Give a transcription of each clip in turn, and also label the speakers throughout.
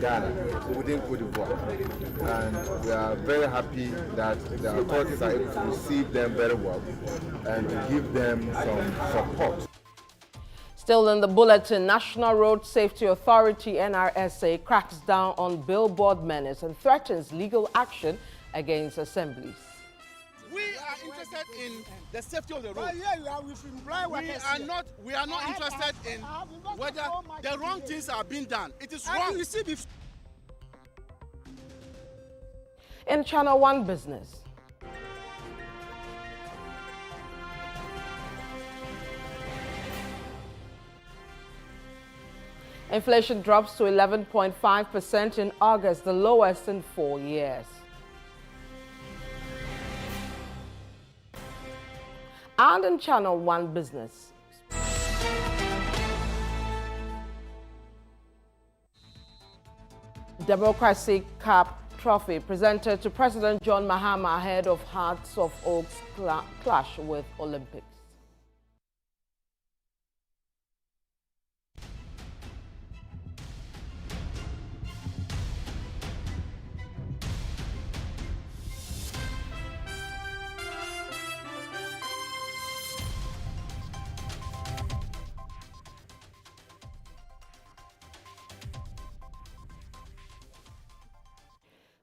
Speaker 1: Ghana, within Cote d'Ivoire. And we are very happy that the authorities are able to receive them very well and to give them some support.
Speaker 2: Still in the bulletin, National Road Safety Authority (NRSA) cracks down on billboard menace and threatens legal action against assemblies.
Speaker 3: We are interested in the safety of the road. We are not interested in whether the wrong things are being done. It is wrong.
Speaker 2: In Channel 1 business. Inflation drops to 11.5% in August, the lowest in 4 years. And in Channel 1 business. Democracy Cup trophy presented to President John Mahama ahead of Hearts of Oak's clash with Olympics.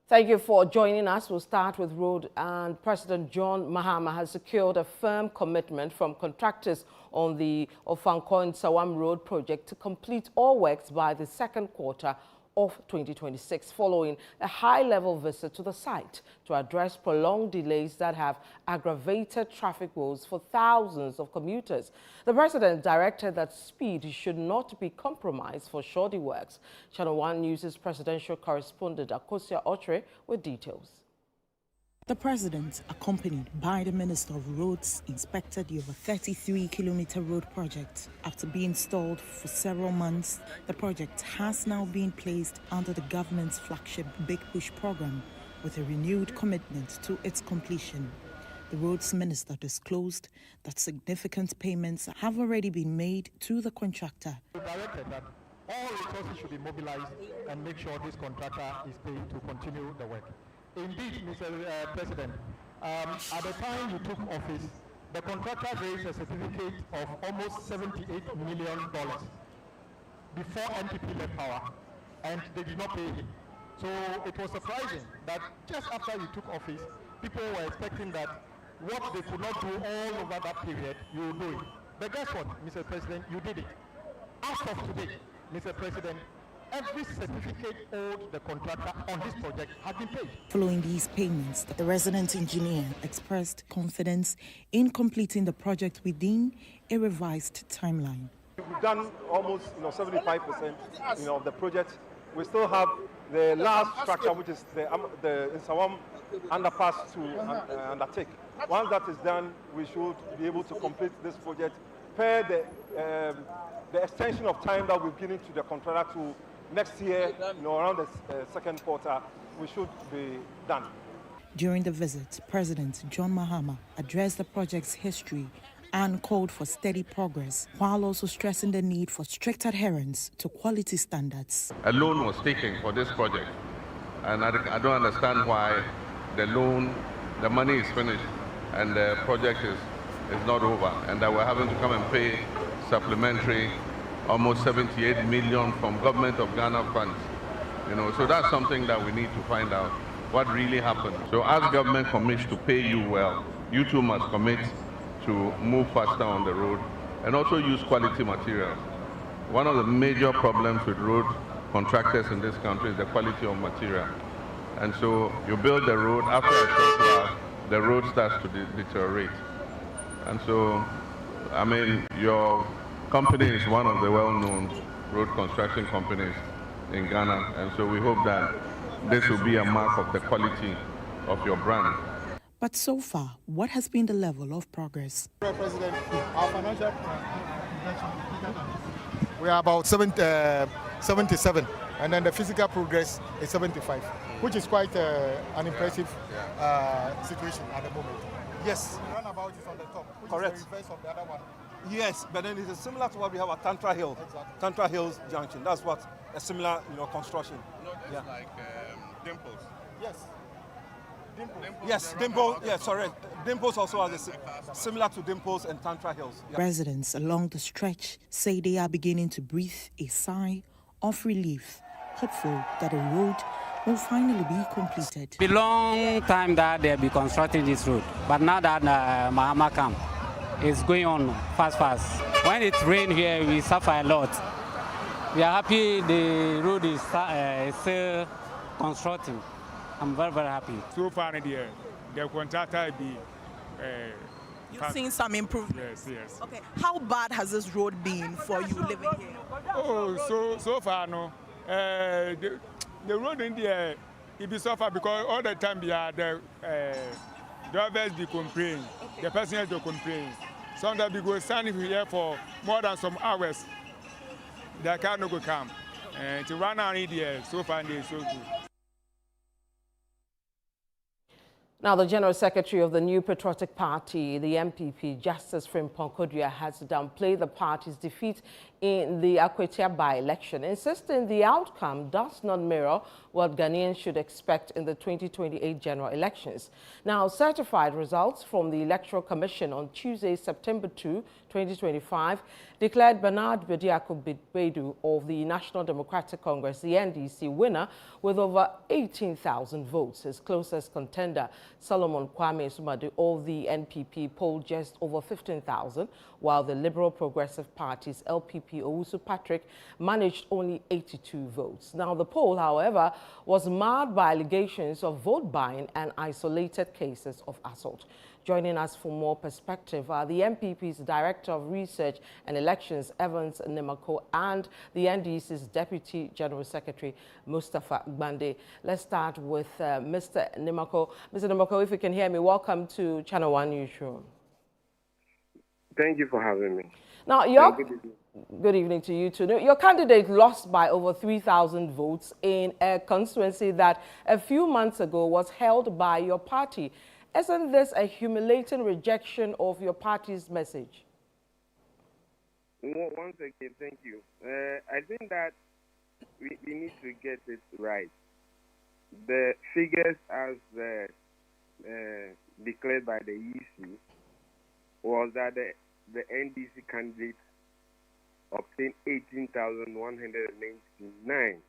Speaker 2: Thank you for joining us. We'll start with road, and President John Mahama has secured a firm commitment from contractors on the Ofankor-Nsawam road project to complete all works by the second quarter of 2026, following a high-level visit to the site to address prolonged delays that have aggravated traffic woes for thousands of commuters. The president directed that speed should not be compromised for shoddy works. Channel 1 News' presidential correspondent Akwatia with details.
Speaker 4: The president, accompanied by the Minister of Roads, inspected the over 33-kilometer road project. After being stalled for several months, the project has now been placed under the government's flagship Big Push program with a renewed commitment to its completion. The roads minister disclosed that significant payments have already been made to the contractor.
Speaker 5: We directed that all resources should be mobilized and make sure this contractor is paid to continue the work. Indeed, Mr. President, at the time you took office, the contractor raised a certificate of almost $78 million before NPP left power, and they did not pay him. So it was surprising that just after you took office, people were expecting that what they could not do all over that period, you will do it. But guess what, Mr. President, you did it. As of today, Mr. President, every certificate owed the contractor on this project has been paid. Following these payments, the resident engineer expressed confidence in completing the project within a revised timeline.
Speaker 6: We've done almost 75% of the project. We still have the last structure, which is the Nsawam underpass to undertake. Once that is done, we should be able to complete this project per the extension of time that we've given to the contractor to next year, around the second quarter, we should be done.
Speaker 4: During the visit, President John Mahama addressed the project's history and called for steady progress, while also stressing the need for strict adherence to quality standards.
Speaker 7: A loan was taken for this project, and I don't understand why the money is finished and the project is not over, and that we're having to come and pay supplementary almost 78 million from government of Ghana funds. So that's something that we need to find out what really happened. So as government commits to pay you well, you too must commit to move faster on the road and also use quality materials. One of the major problems with road contractors in this country is the quality of material. And so you build the road, after a short while, the road starts to deteriorate. And so, your company is one of the well-known road construction companies in Ghana, and so we hope that this will be a mark of the quality of your brand.
Speaker 4: But so far, what has been the level of progress?
Speaker 8: President, our financial we are about 77, and then the physical progress is 75, which is quite an impressive situation at the moment.
Speaker 6: Yes.
Speaker 8: The runabout is on the top, which
Speaker 6: correct.
Speaker 8: is the reverse of the other one.
Speaker 6: Yes, but then it is similar to what we have at Tantra Hill, exactly. Tantra Hills Junction. That's what a similar, construction.
Speaker 7: No, it's like Dimples.
Speaker 6: Yes. Yes, Dimples. Yeah, sorry. Dimples also has similar to Dimples and Tantra Hills. Yeah.
Speaker 4: Residents along the stretch say they are beginning to breathe a sigh of relief, hopeful that the road will finally be completed.
Speaker 9: It's been a long time that they'll be constructing this road, but now that Mahama come, it's going on fast. When it rains here, we suffer a lot. We are happy the road is still constructing. I'm very, very happy.
Speaker 10: So far, the contractor be.
Speaker 4: You've seen some improvement?
Speaker 10: Yes.
Speaker 4: Okay. How bad has this road been for you living here?
Speaker 10: Oh, so far, no. The road in there, it be suffer because all the time the drivers be complaining, the passengers do complain. Sometimes we go stand here for more than some hours. The car no go come. To run out in there, so far they so good.
Speaker 2: Now, the General Secretary of the New Patriotic Party, the MPP, Justice Ofankor-Nsawam, has downplayed the party's defeat in the Akwatia by-election, insisting the outcome does not mirror what Ghanaians should expect in the 2028 general elections. Now, certified results from the Electoral Commission on Tuesday, September 2, 2025, declared Bernard Bediako-Bedu of the National Democratic Congress, the NDC, winner with over 18,000 votes. His closest contender, Solomon Kwame Sumadu of the NPP, polled just over 15,000, while the Liberal Progressive Party's LPP Owusu Patrick managed only 82 votes. Now, the poll, however, was marred by allegations of vote buying and isolated cases of assault. Joining us for more perspective are the MPP's Director of Research and Elections, Evans Nimako, and the NDC's Deputy General Secretary, Mustafa Gbande. Let's start with Mr. Nimako. Mr. Nimako, if you can hear me, welcome to Channel 1 Newsroom.
Speaker 11: Thank you for having me.
Speaker 2: Now, good evening to you too. Your candidate lost by over 3,000 votes in a constituency that a few months ago was held by your party. Isn't this a humiliating rejection of your party's message?
Speaker 11: Once again, thank you. I think that we need to get it right. The figures as declared by the EC was that the NDC candidate obtained 18,199.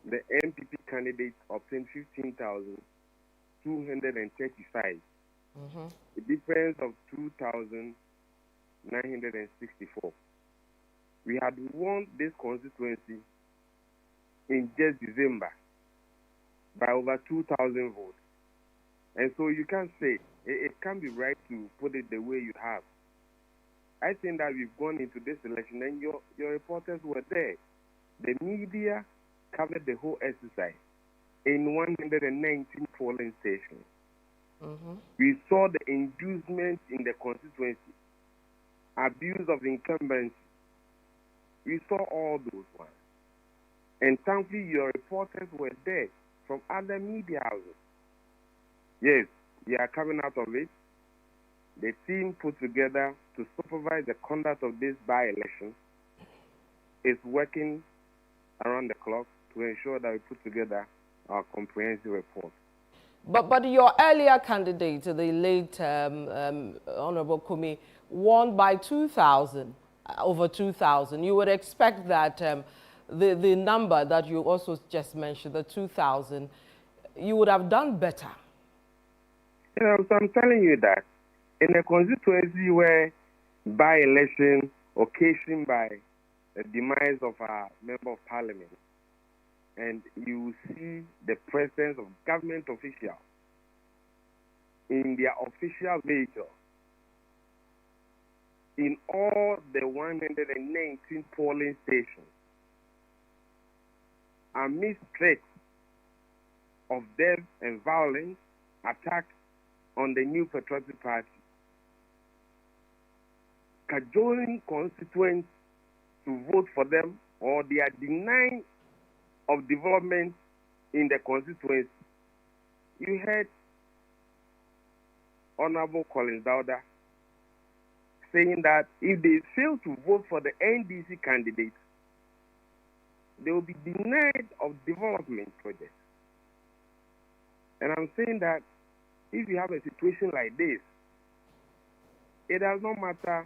Speaker 11: The MPP candidate obtained 15,235. A difference of 2,964. We had won this constituency in just December by over 2,000 votes. And so you can't say, it can't be right to put it the way you have. I think that we've gone into this election and your reporters were there. The media covered the whole exercise in 119 polling stations. We saw the inducement in the constituency, abuse of incumbency. We saw all those ones. And thankfully, your reporters were there from other media houses. Yes, we are coming out of it. The team put together to supervise the conduct of this by-election is working around the clock to ensure that we put together our comprehensive report.
Speaker 2: But your earlier candidate, the late Honorable Kumi, won by 2,000, over 2,000. You would expect that the number that you also just mentioned, the 2,000, you would have done better.
Speaker 11: So I'm telling you that in a constituency where by-election occasioned by the demise of our Member of Parliament, and you see the presence of government officials in their official vehicle in all the 119 polling stations, amidst threats of death and violence, attacks on the New Patriotic Party, cajoling constituents to vote for them, or they are denying of development in the constituency. You heard Honorable Collins Dowda saying that if they fail to vote for the NDC candidate, they will be denied of development projects. And I'm saying that if you have a situation like this, it does not matter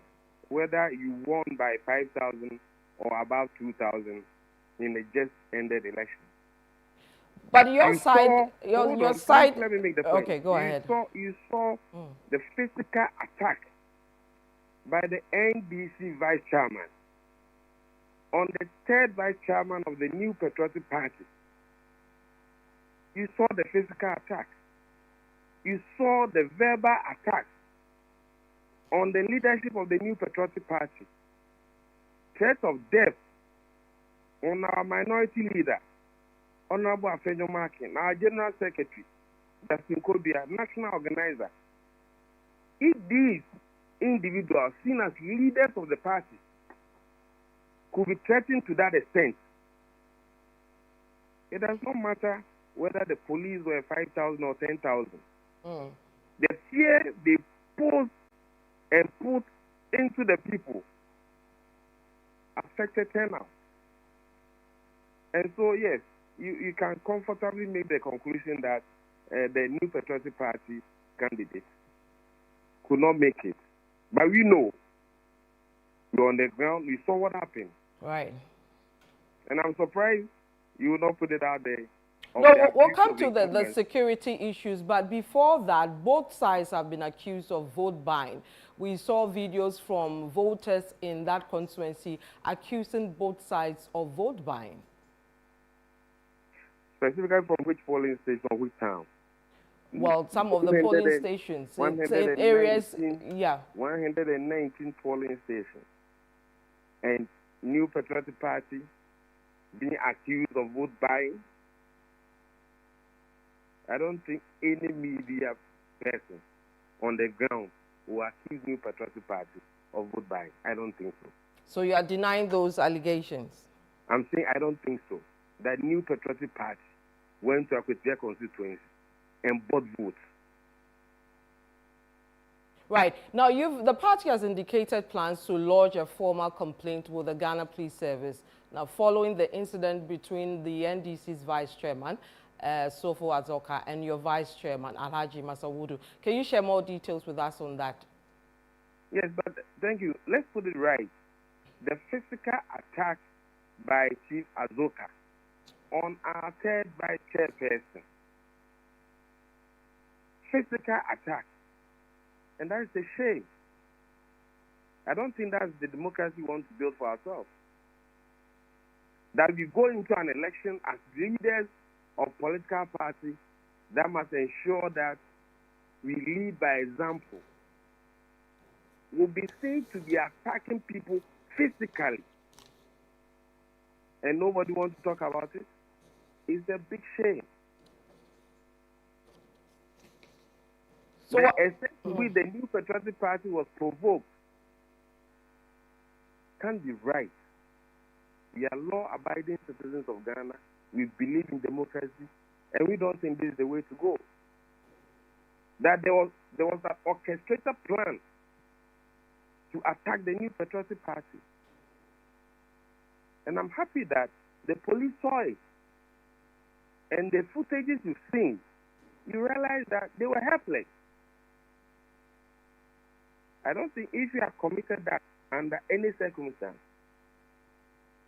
Speaker 11: whether you won by 5,000 or above 2,000 in a just ended election.
Speaker 2: But your side, your side.
Speaker 11: Let me make the point.
Speaker 2: Okay, go ahead.
Speaker 11: You saw the physical attack by the NDC vice chairman on the third vice chairman of the New Patriotic Party. You saw the physical attack. You saw the verbal attack on the leadership of the New Patriotic Party. Threat of death on our minority leader, Honorable Afenyo Makin, our General Secretary, Justin Kobia, National Organizer. If these individuals, seen as leaders of the party, could be threatened to that extent, it does not matter whether the police were 5,000 or 10,000. The fear they posed and put into the people affected turnout. And so, yes, you can comfortably make the conclusion that the New Patriotic Party candidate could not make it. But we know, you're on the ground, we saw what happened.
Speaker 2: Right.
Speaker 11: And I'm surprised you will not put it out there.
Speaker 2: No, we'll come to the security issues, but before that, both sides have been accused of vote buying. We saw videos from voters in that constituency accusing both sides of vote buying.
Speaker 11: Specifically from which polling station or which town?
Speaker 2: Well, some of the polling stations in areas, yeah.
Speaker 11: 119 polling stations. And New Patriotic Party being accused of vote buying. I don't think any media person on the ground will accuse New Patriotic Party of vote buying. I don't think so.
Speaker 2: So you are denying those allegations?
Speaker 11: I'm saying I don't think so. That New Patriotic Party went to Akwatia constituency and bought votes.
Speaker 2: Right. Now, the party has indicated plans to lodge a formal complaint with the Ghana Police Service. Now, following the incident between the NDC's vice chairman, Sofo Azoka, and your vice chairman, Alhaji Masawudu. Can you share more details with us on that?
Speaker 11: Yes, but thank you. Let's put it right. The physical attack by Chief Azoka on our third vice chairperson. Physical attack. And that is a shame. I don't think that's the democracy we want to build for ourselves. That we go into an election as leaders of political parties that must ensure that we lead by example. Will be seen to be attacking people physically. And nobody wants to talk about it. It's a big shame. So with the New Patriotic Party was provoked. Can't be right. We are law-abiding citizens of Ghana. We believe in democracy, and we don't think this is the way to go. That there was an orchestrated plan to attack the New Patriotic Party. And I'm happy that the police saw it. And the footages you've seen, you realize that they were helpless. I don't think if you have committed that under any circumstance,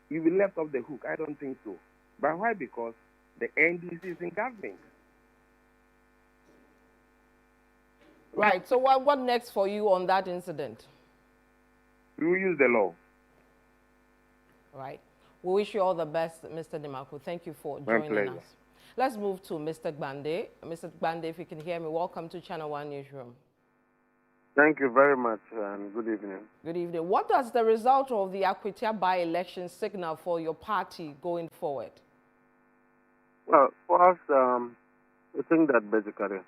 Speaker 11: you will be left off the hook. I don't think so. But why? Because the NDC is in government.
Speaker 2: Right. So what next for you on that incident?
Speaker 11: We will use the law.
Speaker 2: Right. We wish you all the best, Mr. Dimako. Thank you for joining us. Let's move to Mr. Gbande. Mr. Gbande, if you can hear me, welcome to Channel 1 Newsroom.
Speaker 12: Thank you very much, and good evening.
Speaker 2: Good evening. What does the result of the Akwatia by-election signal for your party going forward?
Speaker 12: Well, for us, we think that basically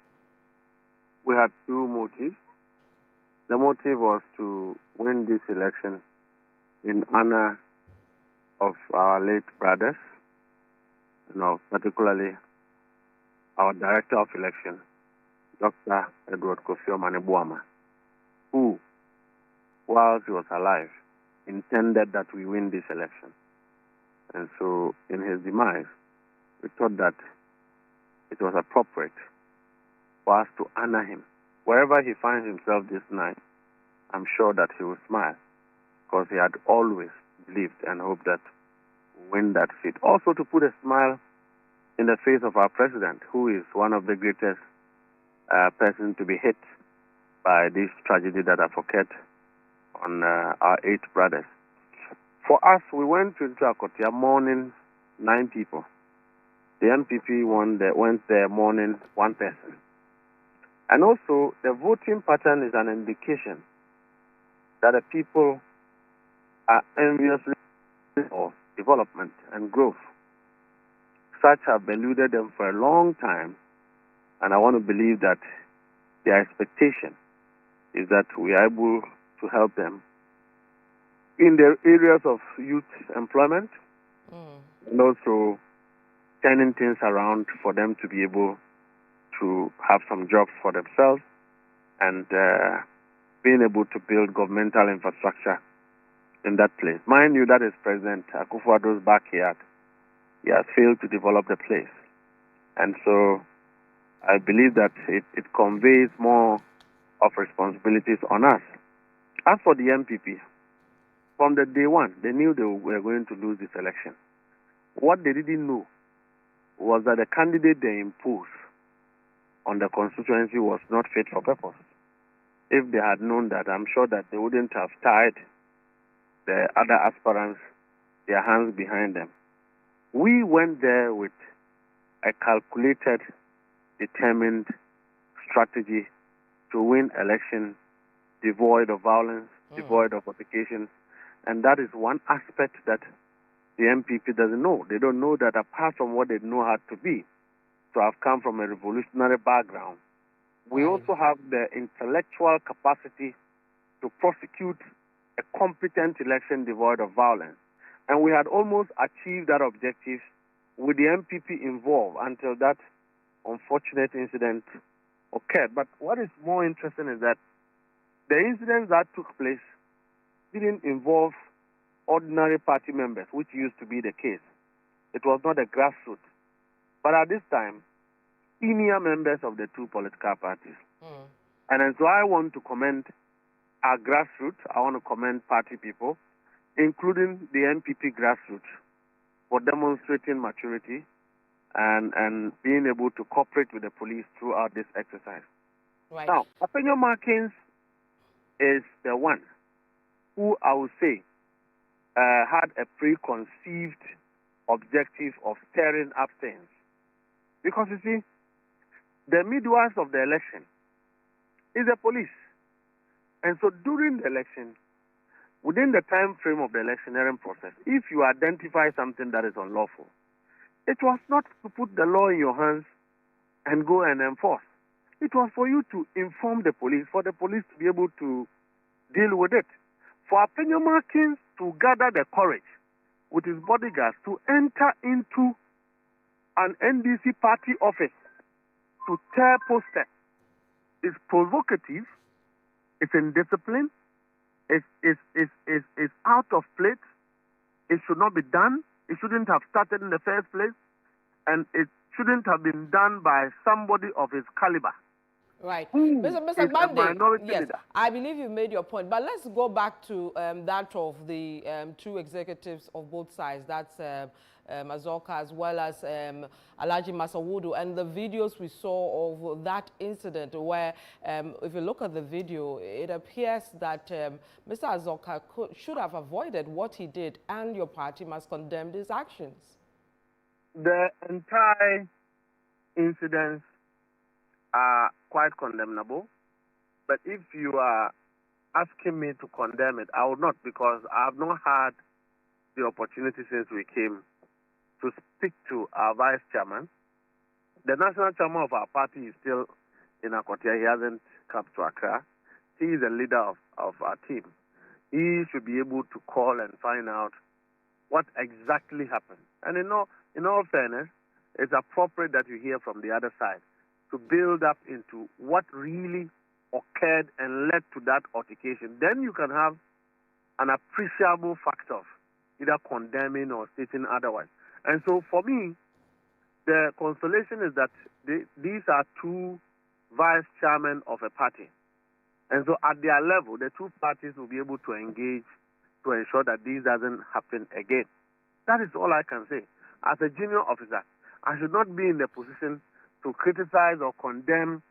Speaker 12: we had two motives. The motive was to win this election in honor of our late brothers, particularly our Director of Election, Dr. Edward Kofi, who, whilst he was alive, intended that we win this election. And so in his demise, we thought that it was appropriate for us to honor him. Wherever he finds himself this night, I'm sure that he will smile, because he had always believed and hoped that we'll win that seat. Also to put a smile in the face of our president, who is one of the greatest persons to be hit by this tragedy that have occurred on our 8 brothers. For us, we went into Akwatia mourning 9 people. The MPP went there mourning 1 person. And also, the voting pattern is an indication that the people are enviously for development and growth. Such have eluded them for a long time, and I want to believe that their expectation is that we are able to help them in the areas of youth employment and also turning things around for them to be able to have some jobs for themselves and being able to build governmental infrastructure in that place. Mind you, that is President Akufo-Addo's backyard. He has failed to develop the place. And so I believe that it conveys more of responsibilities on us. As for the MPP, from the day one, they knew they were going to lose this election. What they didn't know was that the candidate they imposed on the constituency was not fit for purpose. If they had known that, I'm sure that they wouldn't have tied the other aspirants their hands behind them. We went there with a calculated, determined strategy to win election devoid of violence, devoid of altercations, and that is one aspect that the MPP doesn't know. They don't know that apart from what they know how to be, to have come from a revolutionary background, we also have the intellectual capacity to prosecute a competent election devoid of violence. And we had almost achieved that objective with the MPP involved until that unfortunate incident occurred. But what is more interesting is that the incidents that took place didn't involve ordinary party members, which used to be the case. It was not a grassroots. But at this time, senior members of the 2 political parties. And so I want to commend our grassroots. I want to commend party people, including the MPP grassroots, for demonstrating maturity and being able to cooperate with the police throughout this exercise.
Speaker 2: Right.
Speaker 12: Now, Appenyo Markins is the one who I would say had a preconceived objective of stirring up things. Because you see, the midwives of the election is the police. And so during the election, within the time frame of the electioneering process, if you identify something that is unlawful, it was not to put the law in your hands and go and enforce. It was for you to inform the police, for the police to be able to deal with it. For Appenyo Markins to gather the courage with his bodyguards to enter into an NDC party office to tear posters is provocative, it's indisciplined, it's out of place, it should not be done, it shouldn't have started in the first place, and it shouldn't have been done by somebody of his caliber.
Speaker 2: Right. Mr. Bande, yes,
Speaker 12: leader.
Speaker 2: I believe you made your point, but let's go back to that of the 2 executives of both sides. That's Azoka as well as Alhaji Masawudu, and the videos we saw of that incident where, if you look at the video, it appears that Mr. Azoka should have avoided what he did, and your party must condemn these actions.
Speaker 12: The entire incidents are quite condemnable, but if you are asking me to condemn it, I will not, because I have not had the opportunity since we came to speak to our vice chairman. The national chairman of our party is still in Akwatia. He hasn't come to Accra. He is the leader of our team. He should be able to call and find out what exactly happened. And in all fairness, it's appropriate that you hear from the other side to build up into what really occurred and led to that altercation. Then you can have an appreciable factor either condemning or stating otherwise. And so for me, the consolation is that these are two vice chairmen of a party. And so at their level, the two parties will be able to engage to ensure that this doesn't happen again. That is all I can say. As a junior officer, I should not be in the position to criticize or condemn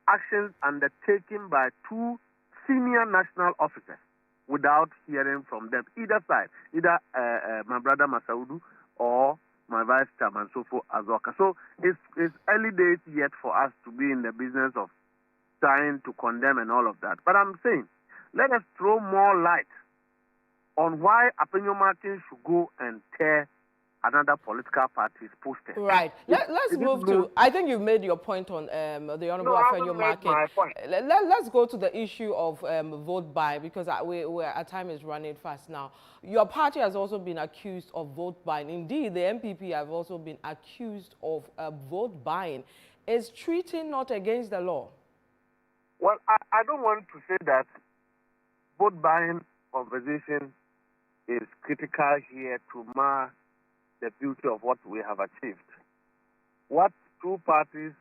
Speaker 12: actions undertaken by two senior national officers without hearing from them, either side, either my brother Masaudu or my vice chairman, Sofo Azoka. So it's early days yet for us to be in the business of trying to condemn and all of that. But I'm saying, let us throw more light on why Apenyo Martin should go and tear another political party's poster.
Speaker 2: Right. Let's move to, I think you made your point on the Honorable Apenyo Martin. Let's go to the issue of vote buy, because our time is running fast now. Your party has also been accused of vote buying. Indeed, the MPP have also been accused of vote buying. Is treating not against the law?
Speaker 12: Well, I don't want to say that vote buying conversation is critical here to mar the beauty of what we have achieved. What two parties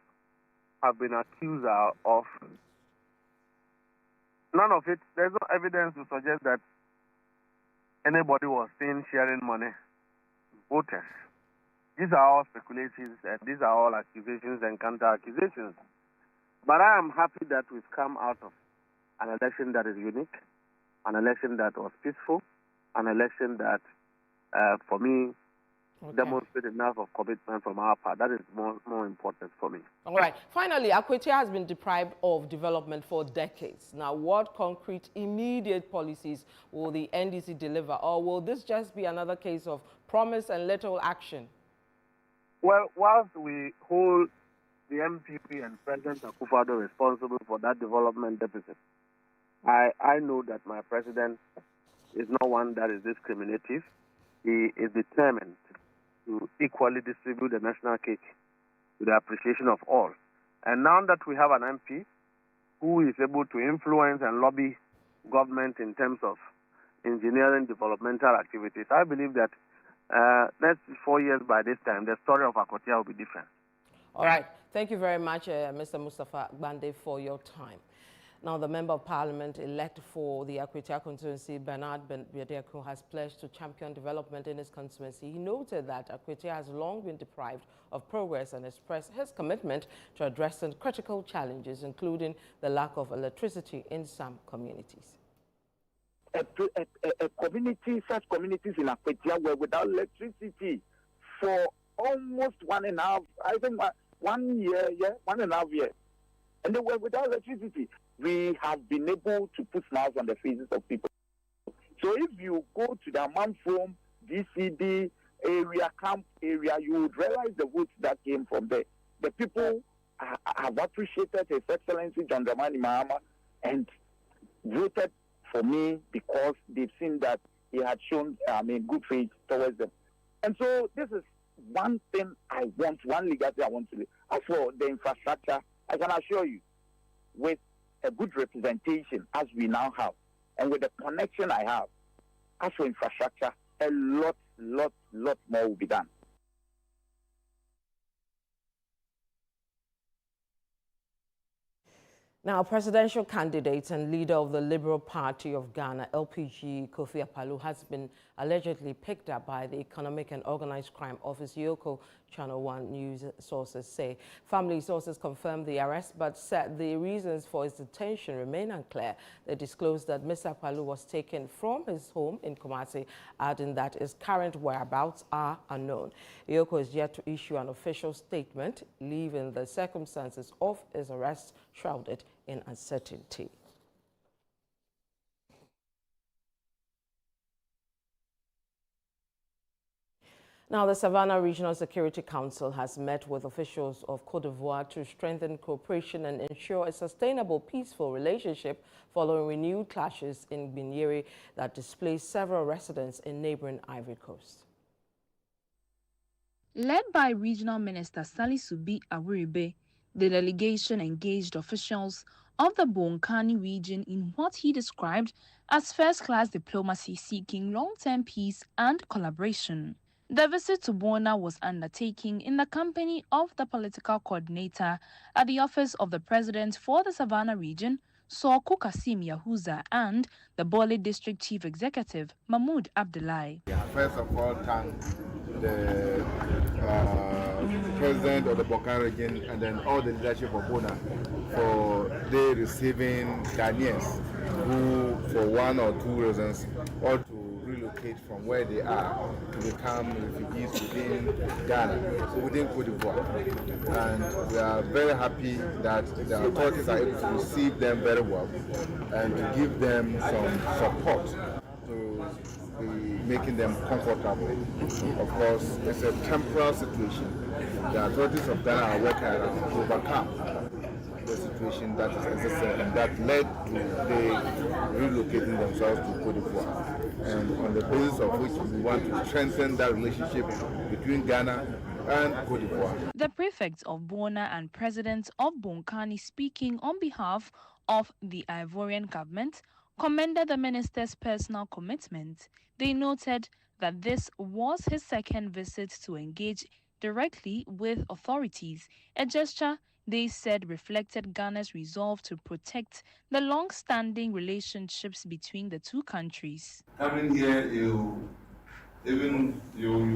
Speaker 12: have been accused of, none of it, there's no evidence to suggest that anybody was seen sharing money with voters. These are all speculations, and these are all accusations and counter-accusations. But I am happy that we've come out of an election that is unique, an election that was peaceful, an election that, for me, demonstrated enough of commitment from our part. That is more important for me.
Speaker 2: All right. Finally, Akwatia has been deprived of development for decades. Now, what concrete, immediate policies will the NDC deliver? Or will this just be another case of promise and little action?
Speaker 12: Well, whilst we hold the MPP and President Akufo-Addo responsible for that development deficit, I know that my president is not one that is discriminative. He is determined to equally distribute the national cake to the appreciation of all. And now that we have an MP who is able to influence and lobby government in terms of engineering developmental activities, I believe that next 4 years by this time, the story of Akwatia will be different.
Speaker 2: All right. Thank you very much, Mr. Mustafa Bande, for your time. Now, the Member of Parliament elect for the Akwatia constituency, Bernard Biadeku, has pledged to champion development in his constituency. He noted that Akwatia has long been deprived of progress and expressed his commitment to addressing critical challenges, including the lack of electricity in some communities.
Speaker 13: Such communities in Akwatia were without electricity for almost 1.5, I think 1 year, 1.5 years. And they were without electricity. We have been able to put smiles on the faces of people. So if you go to the Manfrom, DCD area, camp area, you would realize the votes that came from there. The people have appreciated His Excellency John Dramani Mahama and voted for me because they've seen that he had shown good faith towards them. And so this is one thing I want, one legacy I want to leave. As for the infrastructure, I can assure you, with a good representation as we now have, and with the connection I have, as for infrastructure, a lot more will be done.
Speaker 2: Now, presidential candidate and leader of the Liberal Party of Ghana, LPG, Kofi Akpaloo, has been allegedly picked up by the Economic and Organized Crime Office, Yoko, Channel 1 news sources say. Family sources confirmed the arrest, but said the reasons for his detention remain unclear. They disclosed that Mr. Akpaloo was taken from his home in Kumasi, adding that his current whereabouts are unknown. Yoko is yet to issue an official statement, leaving the circumstances of his arrest shrouded in uncertainty. Now, the Savannah Regional Security Council has met with officials of Côte d'Ivoire to strengthen cooperation and ensure a sustainable, peaceful relationship following renewed clashes in Binyere that displaced several residents in neighboring Ivory Coast.
Speaker 14: Led by Regional Minister Sali Subi Awuribe, the delegation engaged officials of the Bonkani region in what he described as first-class diplomacy seeking long-term peace and collaboration. The visit to Bona was undertaken in the company of the political coordinator at the office of the president for the Savannah region, Soku Kasim Yahuza, and the Bole district chief executive, Mahmoud Abdullahi.
Speaker 1: First of all, thank the president of the Bonkani region and then all the leadership of Bona for they receiving Ghanaians who, for one or two reasons, or to relocate from where they are to become refugees within Ghana, so within Cote d'Ivoire. And we are very happy that the authorities are able to receive them very well and to give them some support to be making them comfortable. Of course, it's a temporal situation. The authorities of Ghana are working around to overcome the situation that is necessary and that led to they relocating themselves to Cote d'Ivoire. And on the basis of which we want to strengthen that relationship between Ghana and Cote d'Ivoire.
Speaker 14: The prefect of Bona and president of Bonkani, speaking on behalf of the Ivorian government, commended the minister's personal commitment. They noted that this was his second visit to engage directly with authorities, a gesture they said reflected Ghana's resolve to protect the long-standing relationships between the two countries.
Speaker 7: Coming here, you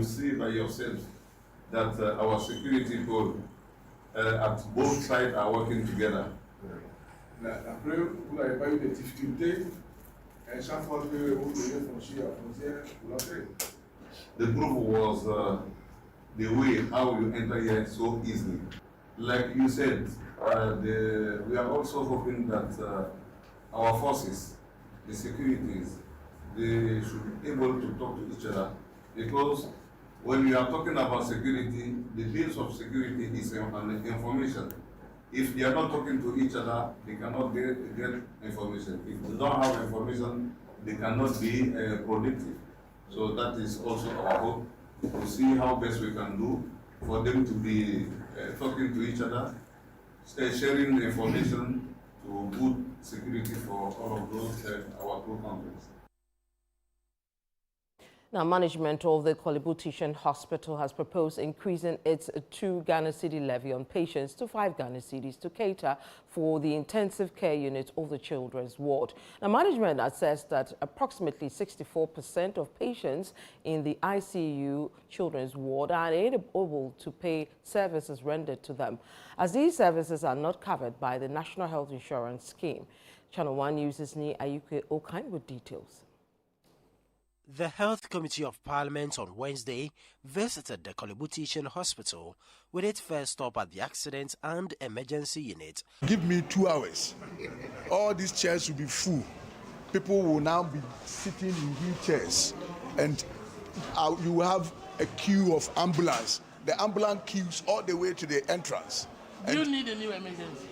Speaker 7: see by yourself that our security code at both sides are working together. The proof was the way how you enter here so easily. Like you said, we are also hoping that our forces, the securities, they should be able to talk to each other, because when we are talking about security, the base of security is on information. If they are not talking to each other, they cannot get information. If they don't have information, they cannot be productive. So that is also our hope, to see how best we can do for them to be talking to each other, sharing information to good security for all of those our two countries.
Speaker 2: Now, management of the Akpaloo Teaching Hospital has proposed increasing its 2 Ghana cedi levy on patients to 5 Ghana cedis to cater for the intensive care unit of the children's ward. Now, management assessed that approximately 64% of patients in the ICU children's ward are unable to pay services rendered to them, as these services are not covered by the National Health Insurance Scheme. Channel 1 News' Ni Ayuke Okan with details.
Speaker 15: The Health Committee of Parliament on Wednesday visited the Akpaloo Teaching Hospital with its first stop at the Accident and Emergency Unit.
Speaker 16: Give me 2 hours. All these chairs will be full. People will now be sitting in wheelchairs, and you will have a queue of ambulance. The ambulance queues all the way to the entrance.
Speaker 17: Do you need a new emergency?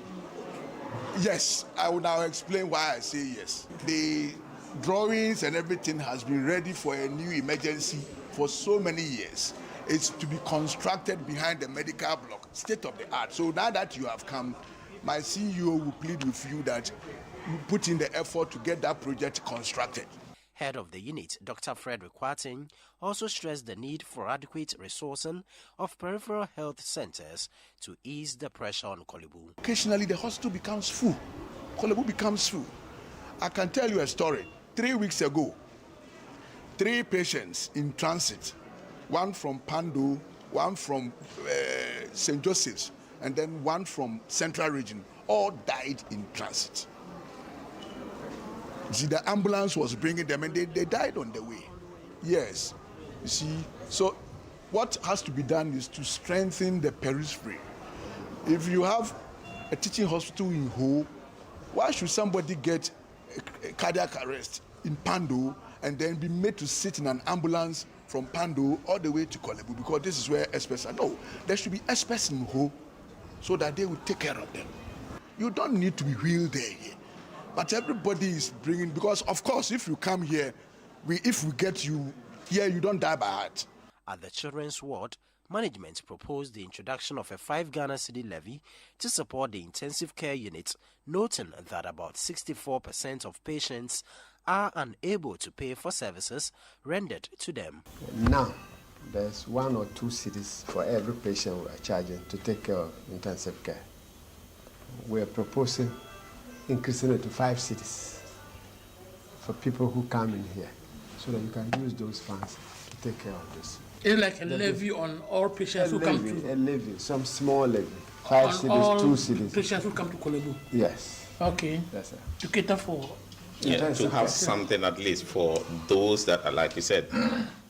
Speaker 16: Yes, I will now explain why I say yes. The drawings and everything has been ready for a new emergency for so many years. It's to be constructed behind the medical block, state of the art. So now that you have come, my CEO will plead with you that you put in the effort to get that project constructed.
Speaker 15: Head of the unit, Dr. Frederick Kwating, also stressed the need for adequate resourcing of peripheral health centers to ease the pressure on Akpaloo.
Speaker 16: Occasionally the hospital becomes full. Akpaloo becomes full. I can tell you a story. 3 weeks ago, 3 patients in transit, one from Pando, one from St. Joseph's, and then one from Central Region, all died in transit. You see, the ambulance was bringing them and they died on the way. Yes, you see, so what has to be done is to strengthen the periphery. If you have a teaching hospital in Ho, why should somebody get a cardiac arrest in Pando and then be made to sit in an ambulance from Pando all the way to Akpaloo, because this is where experts are? No, there should be experts in Ho so that they will take care of them. You don't need to be wheeled there here, but everybody is bringing, because of course if you come here, if we get you here, you don't die by heart.
Speaker 15: At the children's ward, management proposed the introduction of a 5 Ghana cedi levy to support the intensive care unit, noting that about 64% of patients are unable to pay for services rendered to them.
Speaker 18: Now, there's 1 or 2 cedis for every patient we are charging to take care of intensive care. We are proposing increasing it to 5 cedis for people who come in here, so that you can use those funds to take care of this.
Speaker 17: It's like a levy on all patients who come to...
Speaker 18: A levy, some small levy. 5 cedis, 2 cedis.
Speaker 17: Patients who come to Kolebu?
Speaker 18: Yes.
Speaker 17: Okay.
Speaker 18: Yes, sir.
Speaker 17: To cater for...
Speaker 19: Yeah, to have something at least for those that are, like you said,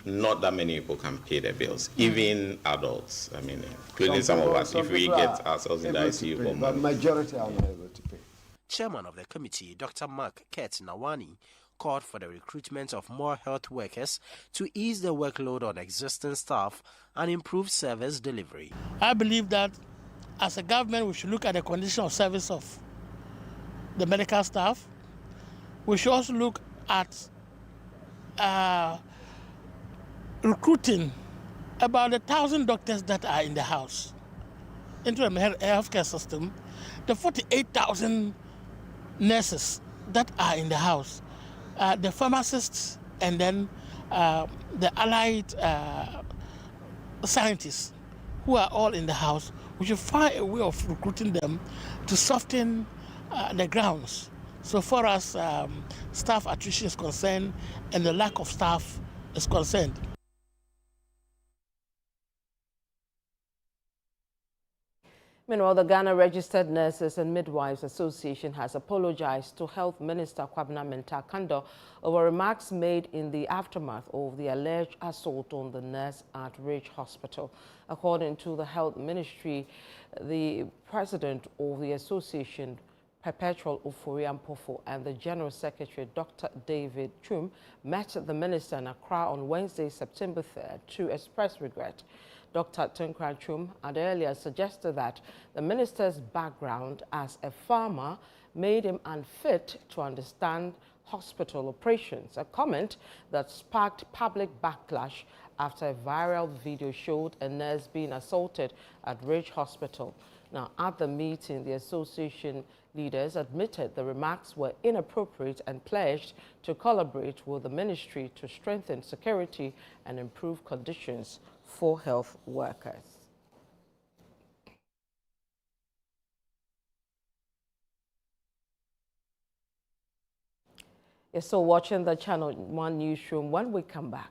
Speaker 19: not that many people can pay their bills, even adults. I mean, including some of us, if we get ourselves in the ICU for months.
Speaker 18: But majority are not able to pay.
Speaker 15: Chairman of the committee, Dr. Mark Nawani, called for the recruitment of more health workers to ease the workload on existing staff and improve service delivery.
Speaker 17: I believe that as a government, we should look at the condition of service of the medical staff. We should also look at recruiting about 1,000 doctors that are in the house into the healthcare system, the 48,000 nurses that are in the house, the pharmacists, and then the allied scientists who are all in the house. We should find a way of recruiting them to soften the grounds. So far as staff attrition is concerned and the lack of staff is concerned.
Speaker 2: Meanwhile, the Ghana Registered Nurses and Midwives Association has apologized to Health Minister Kwabena over remarks made in the aftermath of the alleged assault on the nurse at Ridge Hospital. According to the Health Ministry, the president of the association, Perpetual Ofori-Ampofo, and the General Secretary, Dr. David Chum, met the minister in Accra on Wednesday, September 3rd, to express regret. Dr. Tenkran Chum had earlier suggested that the minister's background as a farmer made him unfit to understand hospital operations, a comment that sparked public backlash after a viral video showed a nurse being assaulted at Ridge Hospital. Now, at the meeting, the association leaders admitted the remarks were inappropriate and pledged to collaborate with the ministry to strengthen security and improve conditions for health workers. You're still watching the Channel 1 Newsroom. When we come back,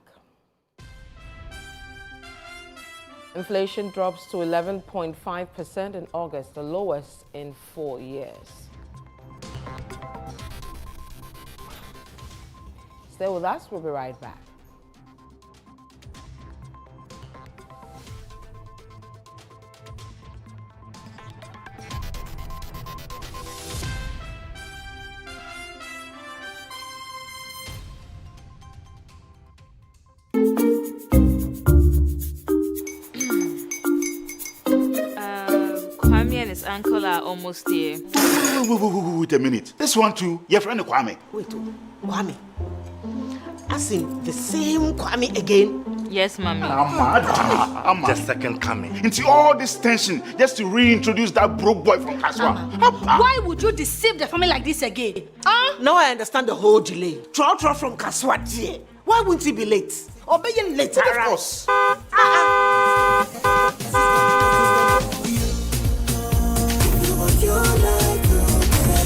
Speaker 2: inflation drops to 11.5% in August, the lowest in 4 years. Stay with us, we'll be right back.
Speaker 20: Uncle are almost here.
Speaker 21: Wait a minute. This one too, your friend Kwame.
Speaker 22: Wait, Kwame? As in the same Kwame again?
Speaker 20: Yes, Mommy.
Speaker 21: I'm the second coming. Into all this tension just to reintroduce that broke boy from Kaswa.
Speaker 23: Why would you deceive the family like this again?
Speaker 22: Now I understand the whole delay. Troll from Kaswa dear. Why wouldn't he be late? Or be late?
Speaker 21: Of course.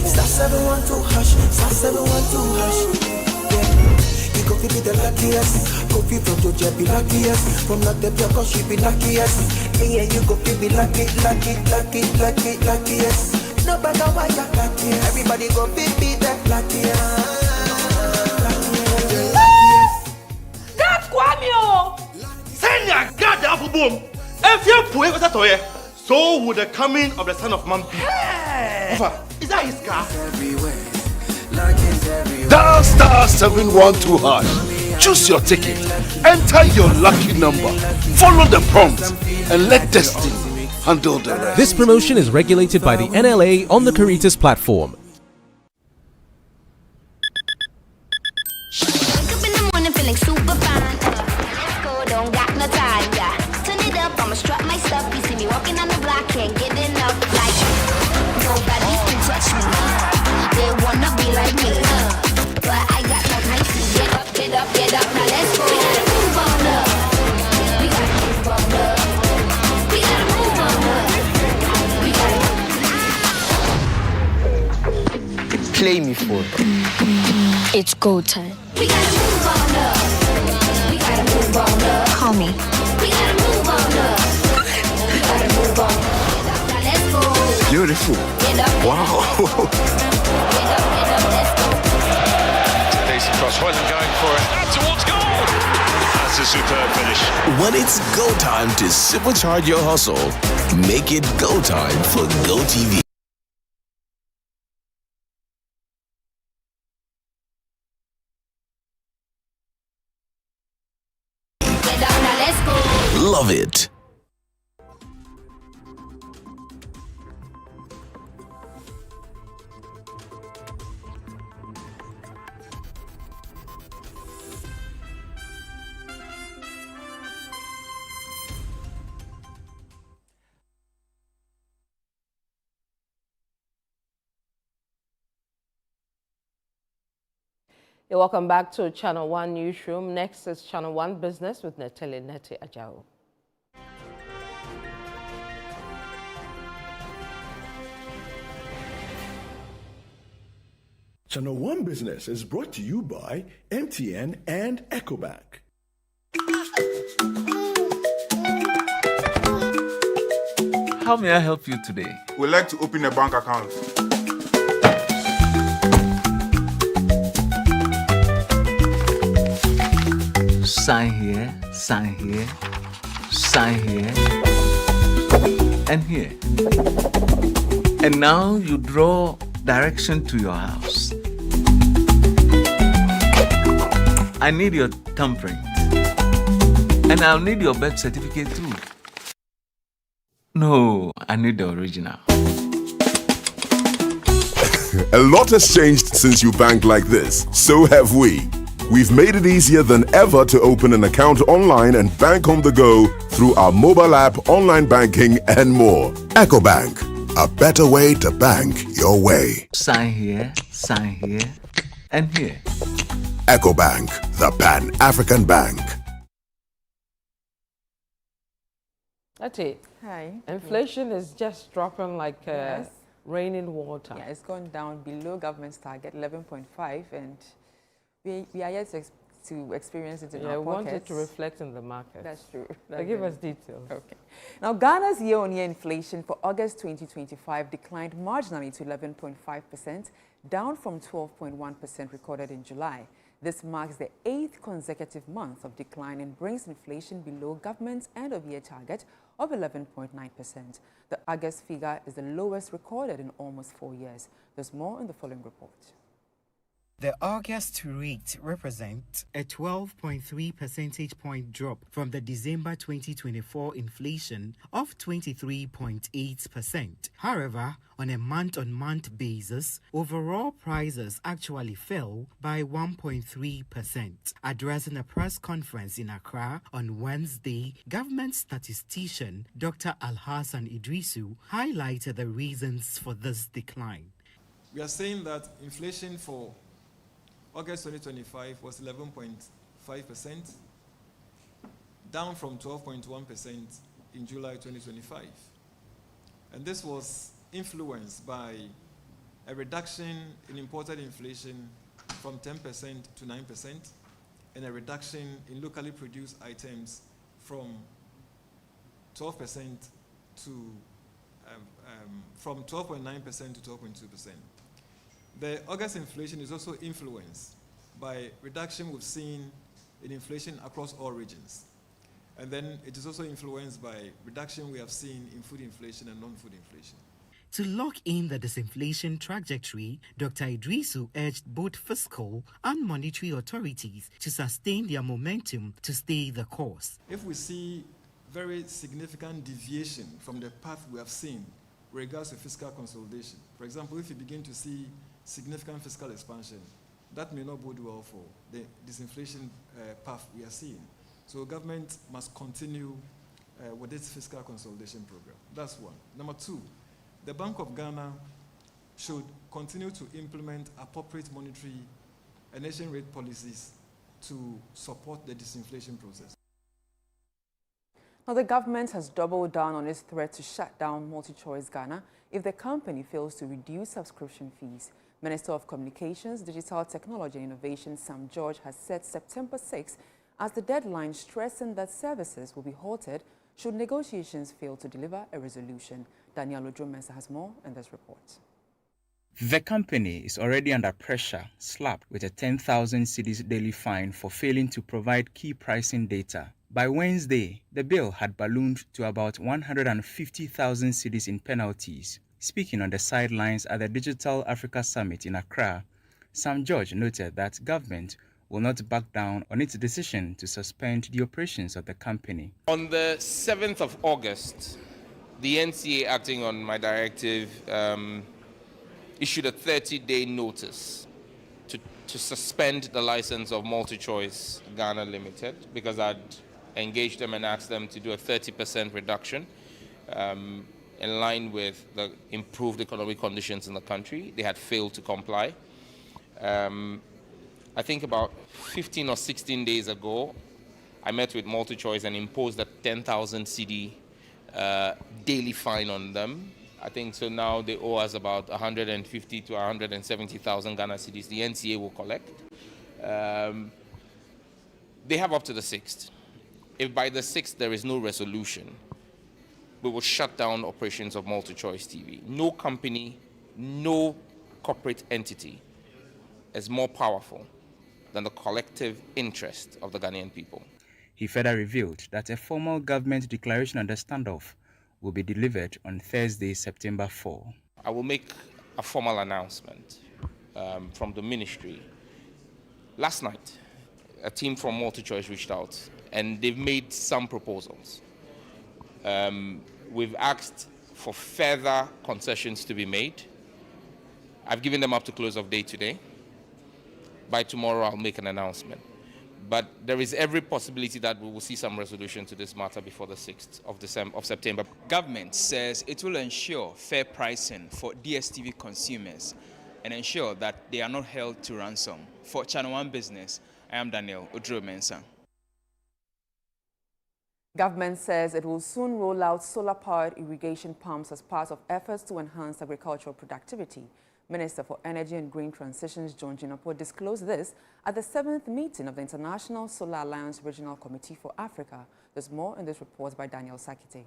Speaker 24: Star 712 hash, star 712 hash. Yeah, you Kofi be the luckiest. Kofi from Georgia be luckiest. From Natebia, cause she be luckiest. Yeah, you Kofi be luckiest. No matter why you're lucky, everybody go be the luckiest.
Speaker 23: That's Kwame!
Speaker 21: Send your goddamn for boom. If you're poor, what's that to you? So would the coming of the Son of Man be. Hey. Is that his car?
Speaker 25: Dial star 712 hash. Choose your ticket. Enter your lucky number. Follow the prompts and let destiny handle the rest.
Speaker 26: This promotion is regulated by the NLA on the Caritas platform.
Speaker 27: Wake up in the morning feeling super fine. Don't got no time, yeah. Turn it up, I'ma
Speaker 3: can't get enough. Like nobody can touch me. They wanna be like me, but I got no time to get up, get up, get up. Now let's go. We gotta move on up. We gotta move on up. We gotta move on up. We gotta.
Speaker 4: Play me for.
Speaker 3: It's go time. We gotta move on up. We gotta move on up. Call me. We gotta move on up. We gotta move on up. Now let's go.
Speaker 4: Beautiful. Wow.
Speaker 5: Decent cross, wasn't going for it. Out towards goal. That's a superb finish.
Speaker 6: When it's go time to supercharge your hustle, make it go time for GoTV. Love it.
Speaker 2: Welcome back to Channel 1 Newsroom. Next is Channel 1 Business with Natali Neti Ajao.
Speaker 16: Channel 1 Business is brought to you by MTN and EcoBank.
Speaker 8: How may I help you today?
Speaker 9: We'd like to open a bank account.
Speaker 8: Sign here, sign here, sign here, and here. And now you draw direction to your house. I need your thumbprint. And I'll need your birth certificate too. No, I need the original.
Speaker 27: A lot has changed since you banked like this. So have we. We've made it easier than ever to open an account online and bank on the go through our mobile app, online banking, and more. EcoBank, a better way to bank your way.
Speaker 8: Sign here, and here.
Speaker 27: EcoBank, the Pan-African Bank.
Speaker 2: That's it.
Speaker 28: Hi.
Speaker 2: Inflation is just dropping like rain in water.
Speaker 28: Yeah, it's gone down below government's target, 11.5, and we are yet to experience it in our pockets.
Speaker 2: We want it to reflect in the market.
Speaker 28: That's true.
Speaker 2: Give us details.
Speaker 28: Okay. Now, Ghana's year-on-year inflation for August 2025 declined marginally to 11.5%, down from 12.1% recorded in July. This marks the 8th consecutive month of decline and brings inflation below government's end-of-year target of 11.9%. The August figure is the lowest recorded in almost 4 years. There's more in the following report.
Speaker 29: The August rate represents a 12.3 percentage point drop from the December 2024 inflation of 23.8%. However, on a month-on-month basis, overall prices actually fell by 1.3%. Addressing a press conference in Accra on Wednesday, government statistician Dr. Alhassan Idrisu highlighted the reasons for this decline.
Speaker 30: We are saying that inflation for August 2025 was 11.5%, down from 12.1% in July 2025. And this was influenced by a reduction in imported inflation from 10% to 9%, and a reduction in locally produced items from 12% to from 12.9% to 12.2%. The August inflation is also influenced by reduction we've seen in inflation across all regions. And then it is also influenced by reduction we have seen in food inflation and non-food inflation.
Speaker 29: To lock in the disinflation trajectory, Dr. Idrisu urged both fiscal and monetary authorities to sustain their momentum to stay the course.
Speaker 30: If we see very significant deviation from the path we have seen with regards to fiscal consolidation, for example, if you begin to see significant fiscal expansion, that may not bode well for the disinflation path we are seeing. So government must continue with its fiscal consolidation program. That's one. Number two, the Bank of Ghana should continue to implement appropriate monetary and exchange rate policies to support the disinflation process.
Speaker 28: Now, the government has doubled down on its threat to shut down MultiChoice Ghana if the company fails to reduce subscription fees. Minister of Communications, Digital Technology and Innovation Sam George has set September 6 as the deadline, stressing that services will be halted should negotiations fail to deliver a resolution. Daniel Odrum-Mensah has more in this report.
Speaker 1: The company is already under pressure, slapped with a 10,000 cedis daily fine for failing to provide key pricing data. By Wednesday, the bill had ballooned to about 150,000 cedis in penalties. Speaking on the sidelines at the Digital Africa Summit in Accra, Sam George noted that government will not back down on its decision to suspend the operations of the company.
Speaker 7: On the 7th of August, the NCA, acting on my directive, issued a 30-day notice to suspend the license of MultiChoice Ghana Limited because I'd engaged them and asked them to do a 30% reduction in line with the improved economic conditions in the country. They had failed to comply. I think about 15 or 16 days ago, I met with MultiChoice and imposed a 10,000 cedi daily fine on them. I think so now they owe us about 150 to 170,000 Ghana cedis. The NCA will collect. They have up to the 6th. If by the 6th there is no resolution, we will shut down operations of MultiChoice TV. No company, no corporate entity is more powerful than the collective interest of the Ghanaian people.
Speaker 1: He further revealed that a formal government declaration on the standoff will be delivered on Thursday, September 4.
Speaker 7: I will make a formal announcement from the ministry. Last night, a team from MultiChoice reached out and they've made some proposals. We've asked for further concessions to be made. I've given them up to close of day today. By tomorrow, I'll make an announcement. But there is every possibility that we will see some resolution to this matter before the 6th of September.
Speaker 10: Government says it will ensure fair pricing for DSTV consumers and ensure that they are not held to ransom. For Channel One Business, I am Daniel Odrum-Mensah.
Speaker 28: Government says it will soon roll out solar-powered irrigation pumps as part of efforts to enhance agricultural productivity. Minister for Energy and Green Transitions, John Jinapor, disclosed this at the 7th meeting of the International Solar Alliance Regional Committee for Africa. There's more in this report by Daniel Sakite.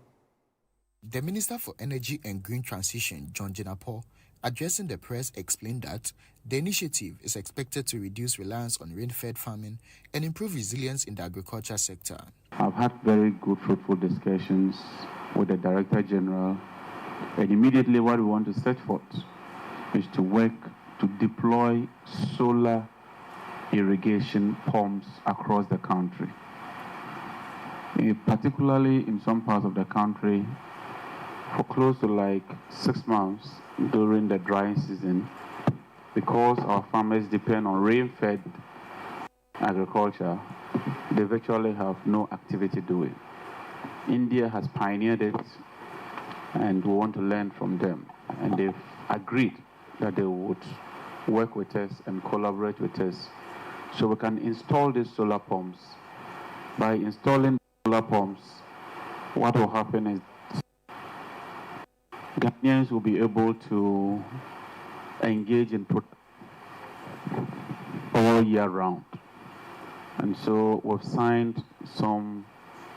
Speaker 11: The Minister for Energy and Green Transition, John Jinapor, addressing the press, explained that the initiative is expected to reduce reliance on rain-fed farming and improve resilience in the agriculture sector.
Speaker 12: I've had very good, fruitful discussions with the Director General, and immediately what we want to set forth is to work to deploy solar irrigation pumps across the country. Particularly in some parts of the country, for close to like 6 months during the dry season, because our farmers depend on rain-fed agriculture, they virtually have no activity doing. India has pioneered it, and we want to learn from them. And they've agreed that they would work with us and collaborate with us so we can install these solar pumps. By installing solar pumps, what will happen is Ghanaians will be able to engage in all year round. And so we've signed some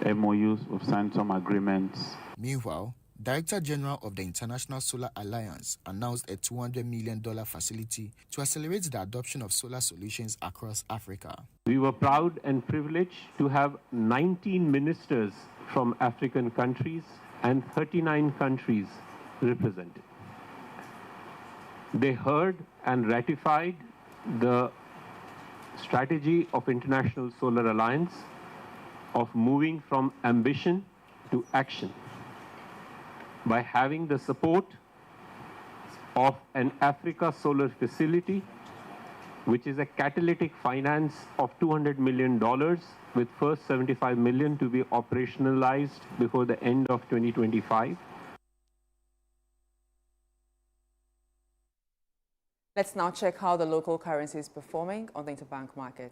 Speaker 12: MOUs, we've signed some agreements.
Speaker 11: Meanwhile, Director General of the International Solar Alliance announced a $200 million facility to accelerate the adoption of solar solutions across Africa.
Speaker 13: We were proud and privileged to have 19 ministers from African countries and 39 countries represented. They heard and ratified the strategy of International Solar Alliance of moving from ambition to action by having the support of an Africa solar facility which is a catalytic finance of $200 million, with first $75 million to be operationalized before the end of 2025.
Speaker 28: Let's now check how the local currency is performing on the interbank market.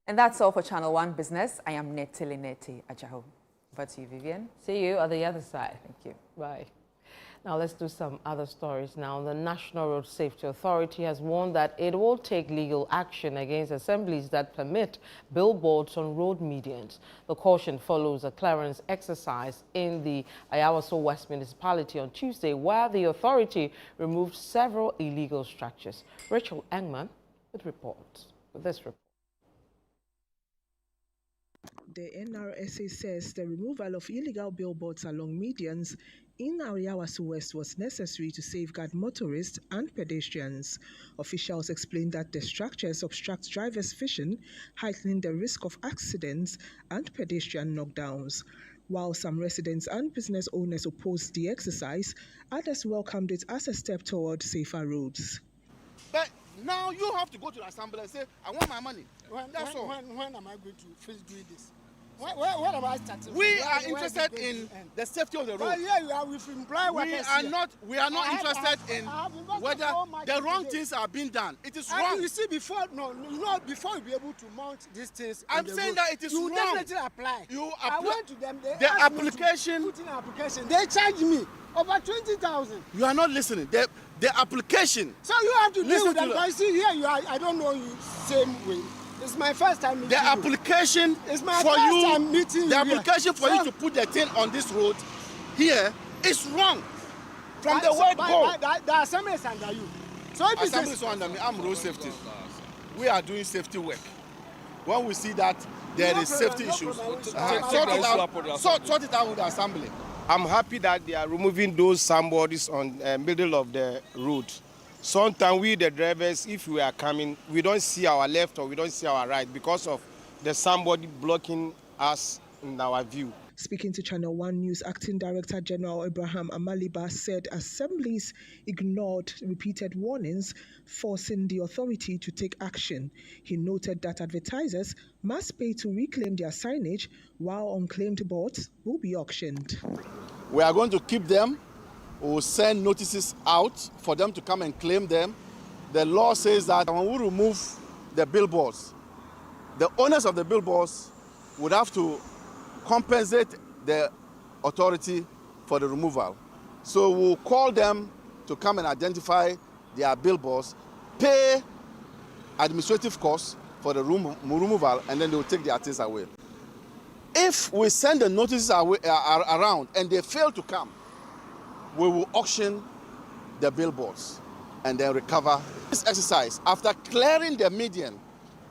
Speaker 28: And that's all for Channel 1 Business. I am Neti Ajaho. Over to you, Vivian.
Speaker 2: See you on the other side.
Speaker 28: Thank you.
Speaker 2: Bye. Now let's do some other stories now. The National Road Safety Authority has warned that it will take legal action against assemblies that permit billboards on road medians. The caution follows a clearance exercise in the Ayawaso West municipality on Tuesday, where the authority removed several illegal structures. Rachel Engman with this report.
Speaker 14: The NRSA says the removal of illegal billboards along medians in Ayawaso West was necessary to safeguard motorists and pedestrians. Officials explained that the structures obstruct drivers' vision, heightening the risk of accidents and pedestrian knockdowns. While some residents and business owners opposed the exercise, others welcomed it as a step toward safer roads.
Speaker 25: But now you have to go to the assembly and say, I want my money. When am I going to finish doing this? When am I starting? We are interested in the safety of the road. We are not interested in whether the wrong things are being done. It is wrong. You see, before you be able to mount these things, I'm saying that it is wrong. You definitely apply. I went to them. The application. Put in an application. They charge me over 20,000. You are not listening. The application. So you have to deal with them. I see here you are. I don't know you same way. It's my first time meeting you. The application for you to put the thing on this road here is wrong. From the word go. The assembly is under you. So if assembly is under me, I'm road safety. We are doing safety work. When we see that there is safety issues, sort it out with the assembly.
Speaker 15: I'm happy that they are removing those signboards on the middle of the road. Sometimes we, the drivers, if we are coming, we don't see our left or we don't see our right because of the somebody blocking us in our view.
Speaker 14: Speaking to Channel 1 News, Acting Director General Abraham Amaliba said assemblies ignored repeated warnings, forcing the authority to take action. He noted that advertisers must pay to reclaim their signage, while unclaimed boards will be auctioned.
Speaker 25: We are going to keep them. We will send notices out for them to come and claim them. The law says that when we remove the billboards, the owners of the billboards would have to compensate the authority for the removal. So we'll call them to come and identify their billboards, pay administrative costs for the removal, and then they will take their things away. If we send the notices around and they fail to come, we will auction the billboards and then recover. This exercise, after clearing the median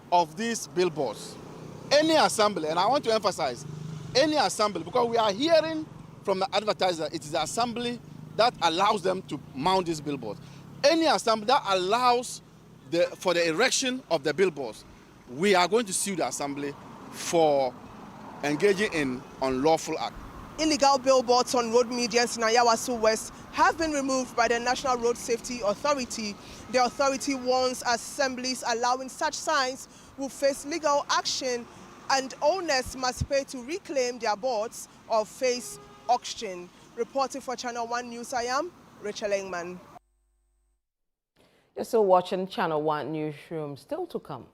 Speaker 25: of these billboards, any assembly, and I want to emphasize, any assembly, because we are hearing from the advertiser, it is the assembly that allows them to mount these billboards. Any assembly that allows for the erection of the billboards, we are going to sue the assembly for engaging in unlawful act.
Speaker 14: Illegal billboards on road medians in Ayawaso West have been removed by the National Road Safety Authority. The authority warns assemblies allowing such signs will face legal action, and owners must pay to reclaim their boards or face auction. Reporting for Channel 1 News, I am Rachel Engman.
Speaker 2: You're still watching Channel 1 Newsroom. Still to come.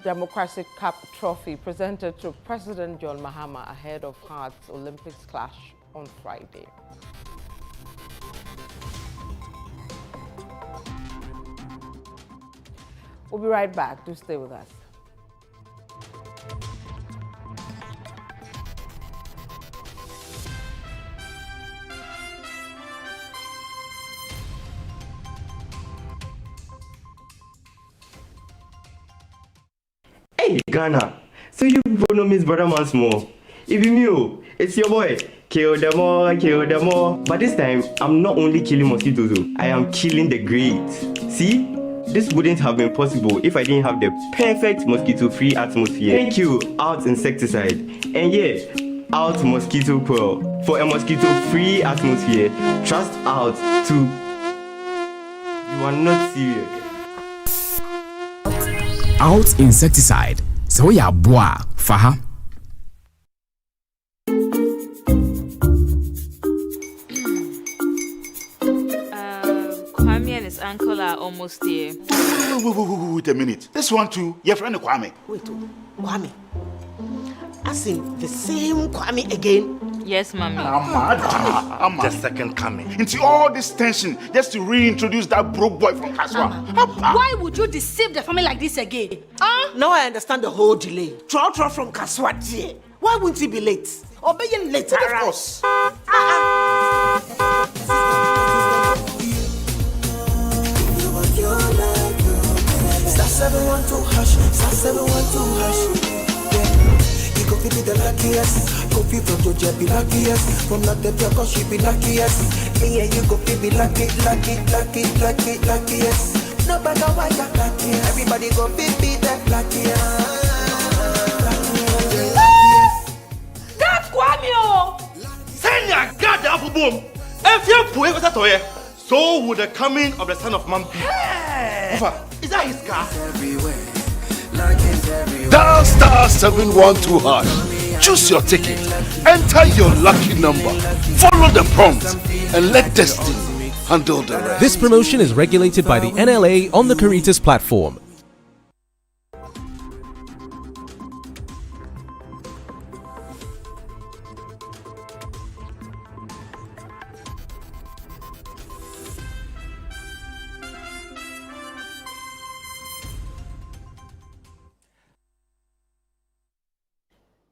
Speaker 2: Democracy Cup trophy presented to President John Mahama ahead of Hearts Olympics clash on Friday. We'll be right back. Do stay with us.
Speaker 3: Hey, Ghana. So you people know Miss Brother once more. If you it's your boy. Kill them all, kill them all. But this time, I'm not only killing mosquitoes, I am killing the grades. See? This wouldn't have been possible if I didn't have the perfect mosquito-free atmosphere. Thank you, Out Insecticide. And yeah, Out Mosquito Pearl. For a mosquito-free atmosphere, trust Out too. You are not serious.
Speaker 17: Out Insecticide. So ya boa, faha.
Speaker 18: Kwame and his uncle are almost here.
Speaker 19: Wait a minute. This one too, your friend Kwame.
Speaker 20: Wait, Kwame. As in the same Kwame again?
Speaker 18: Yes, mommy.
Speaker 19: I'm the second coming. Into all this tension just to reintroduce that broke boy from Kaswa.
Speaker 21: Why would you deceive the family like this again?
Speaker 20: Now I understand the whole delay. Troll from Kaswa. Why wouldn't he be late? Or be late?
Speaker 19: Of course.
Speaker 22: Star 712 hash, star 712 hash. Kofi be the luckiest. Kofi from Georgia be luckiest. From North Africa she be luckiest. Yeah, you Kofi be luckiest. No matter what you're luckiest. Everybody go be the luckiest.
Speaker 21: That's Kwame!
Speaker 19: Send your God the apple boom. If you're poor, what's that? So would the coming of the Son of Man be. Ofa, is that his car?
Speaker 22: Everywhere.
Speaker 6: Dial star 712 hash. Choose your ticket. Enter your lucky number. Follow the prompt and let destiny handle the rest.
Speaker 23: This promotion is regulated by the NLA on the Caritas platform.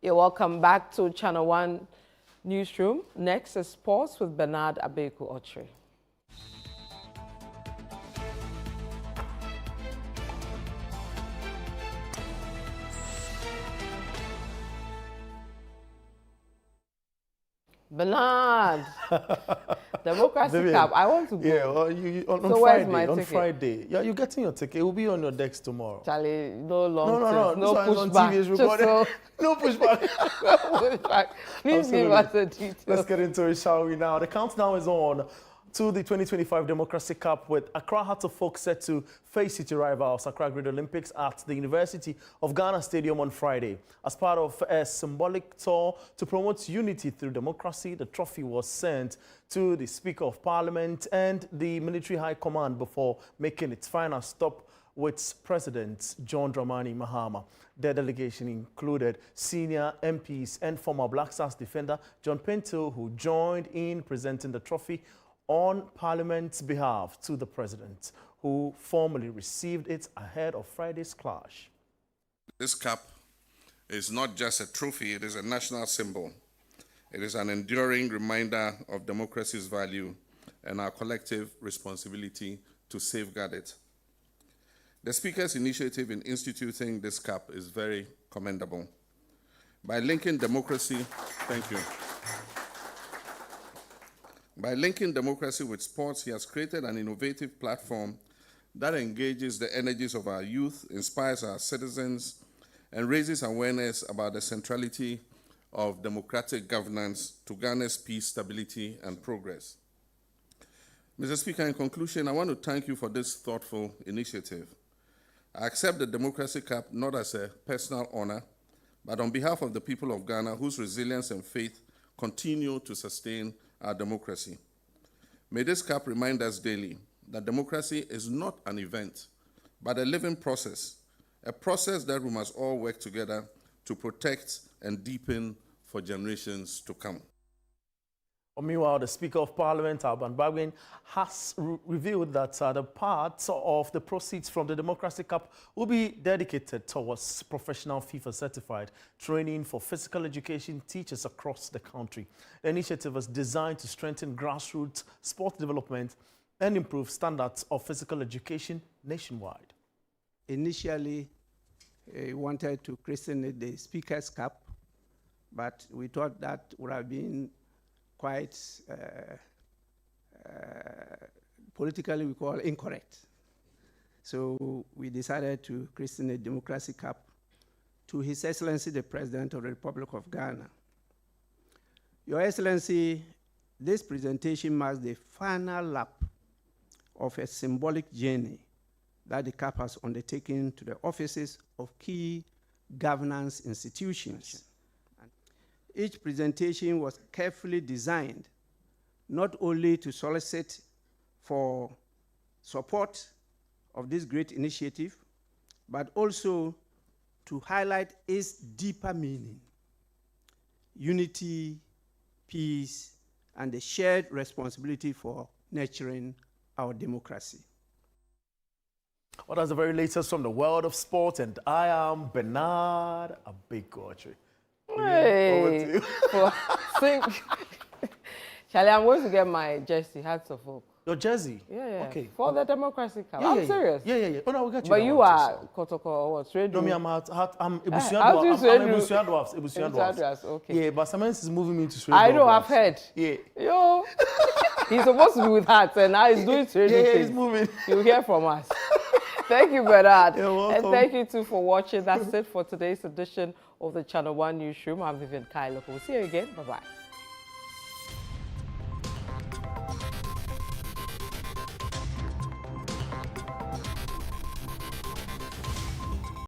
Speaker 2: You're welcome back to Channel 1 Newsroom. Next is sports with Bernard Abeku-Ochre. Bernard, Democracy Cup. I want to go.
Speaker 24: Yeah, well, on
Speaker 2: so
Speaker 24: Friday.
Speaker 2: My
Speaker 24: on
Speaker 2: ticket?
Speaker 24: Friday. Yeah, you're getting your ticket. It will be on your decks tomorrow.
Speaker 2: Charlie, no long
Speaker 24: No
Speaker 2: pushback.
Speaker 24: TV is recorded. No pushback.
Speaker 2: Please give us the details.
Speaker 24: Let's get into it, shall we now? The countdown is on to the 2025 Democracy Cup, with Accra Heart of Folk set to face city rivals Accra Great Olympics at the University of Ghana Stadium on Friday. As part of a symbolic tour to promote unity through democracy, the trophy was sent to the Speaker of Parliament and the Military High Command before making its final stop with President John Dramani Mahama. The delegation included senior MPs and former Black Stars defender John Pinto, who joined in presenting the trophy on Parliament's behalf to the President, who formally received it ahead of Friday's clash.
Speaker 26: This cup is not just a trophy, it is a national symbol. It is an enduring reminder of democracy's value and our collective responsibility to safeguard it. The Speaker's initiative in instituting this cup is very commendable. By linking democracy, thank you. By linking democracy with sports, he has created an innovative platform that engages the energies of our youth, inspires our citizens, and raises awareness about the centrality of democratic governance to Ghana's peace, stability, and progress. Mr. Speaker, in conclusion, I want to thank you for this thoughtful initiative. I accept the Democracy Cup not as a personal honor, but on behalf of the people of Ghana, whose resilience and faith continue to sustain our democracy. May this cup remind us daily that democracy is not an event, but a living process, a process that we must all work together to protect and deepen for generations to come.
Speaker 24: Meanwhile, the Speaker of Parliament, Alban Bagwin, has revealed that the part of the proceeds from the Democracy Cup will be dedicated towards professional FIFA-certified training for physical education teachers across the country. The initiative is designed to strengthen grassroots sport development and improve standards of physical education nationwide.
Speaker 31: Initially,
Speaker 1: wanted to christen it the Speaker's Cup, but we thought that would have been quite politically, we call incorrect. So we decided to christen it Democracy Cup to His Excellency the President of the Republic of Ghana. Your Excellency, this presentation marks the final lap of a symbolic journey that the CAP has undertaken to the offices of key governance institutions. Each presentation was carefully designed not only to solicit for support of this great initiative, but also to highlight its deeper meaning: unity, peace, and the shared responsibility for nurturing our democracy.
Speaker 24: Well, that's the very latest from the world of sport, and I am Bernard Abegoche.
Speaker 2: Hey, Charlie, I'm going to get my jersey, hats of oak.
Speaker 24: Your jersey?
Speaker 2: Yeah.
Speaker 24: Okay.
Speaker 2: For the Democracy Cup.
Speaker 24: Yeah,
Speaker 2: I'm serious.
Speaker 24: Yeah. Oh, no, we got you.
Speaker 2: But you are Kotoko or what?
Speaker 24: No, me, I'm
Speaker 2: Ebusiadwas. Okay.
Speaker 24: Yeah, but sometimes he's moving me to Sredo.
Speaker 2: I know, I've heard.
Speaker 24: Yeah.
Speaker 2: Yo. He's supposed to be with hats, and now he's doing Sredo things.
Speaker 24: Yeah, he's moving.
Speaker 2: You'll hear from us. Thank you, Bernard.
Speaker 24: You're welcome.
Speaker 2: And thank you, too, for watching. That's it for today's edition of the Channel One Newsroom. I'm Vivian Kailo. We'll see you again. Bye-bye.